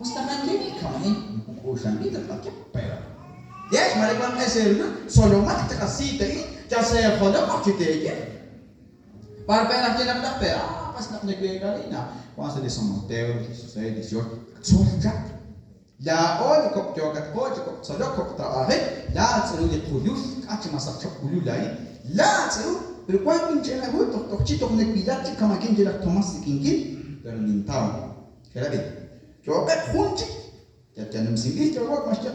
مستقلين كمان وشان بيت الحكي بيرا ليش ما نبغى نسيرنا solo ما تكسيت إيه جالس خدا ما تيجي para pena que não dá pé mas não negue galina quando eles são Mateus sei de senhor solta lá olha como joga pode como só joga como tá aí lá se ele produz acha mas acha pulu lá lá se o quando entra na rua toque negue pilate como quem já Thomas kinki termintal quer ver joga junto já não se vê joga mas já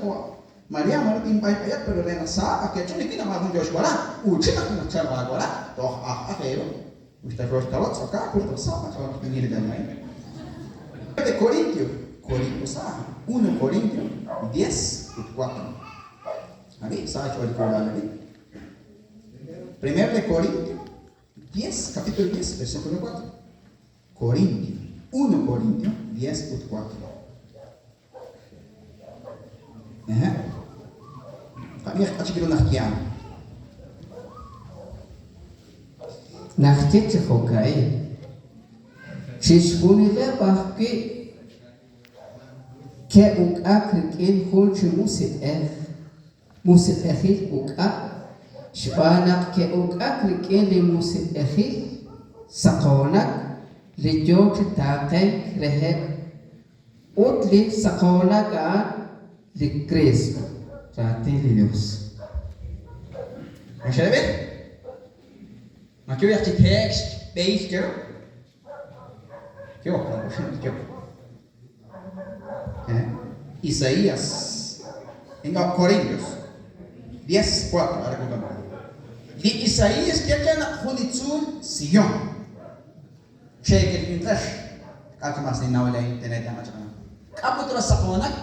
Maria Martin pai pai pero rena sa aqui nem que não vai Josh agora o tira que não chama agora toh akhiro Usta Rostalat só cá por toda a para venir da mãe. De Coríntios, 1 Coríntios 10 e 4. Ali, sai o colar ali. 1 de Coríntios 10, capítulo 10, versículo 4. Coríntios, 1 Coríntios 10 e 4. Kami acho que não naquiam. Nachtet chokai. Shishkuni le bahki ke ukak rikin hulchi musit echil ukak shbanak ke ukak rikin li musit echil sakonak li jok taqek rehe utli sakonak an li Cristo rati li Dios. Mas ver? Mas que eu ia te text, beijo, que eu Isaías, em Coríntios, 10, 4, agora contamos. De Isaías, que é na Hunitsul Sion. Chega de Intrash, calma mas não olha a internet, não acha não. Kapu tu rasa konak?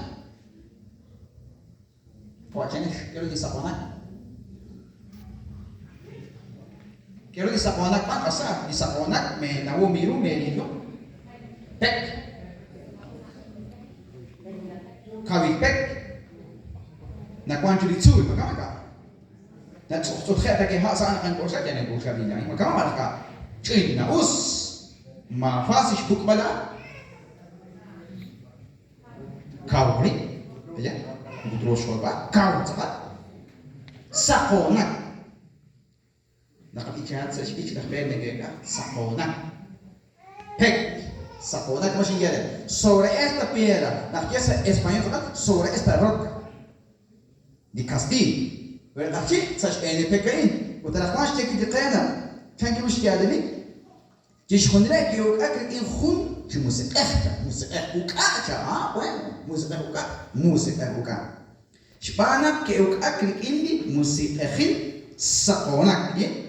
Pode né? Quero dizer konak. Quero di sakonak pa kasi di sakonak may naumiru may nito pek kawi pek na kwanto di tsul makamaka na tsotkhata ke ha sana kan kosa kene kosa binay makamaka chin na us ma fasish bukbala kawri ya budros ba kawta sakonak Nakapichat sa speech na pwede nga sakonak. Pek, sakonak mo siya yan. Sobre esta piedra, nakiya sa Espanyol ka, sobre esta roca. Di Castilla. Pero nakiya sa pekain. Utara kwa siya kikikaya. Changi mo siya dali. Jish khundra ki yok akri in khun ki musik uka cha ha bueno musik uka Shpanak ki yok akri in musik sakonak ye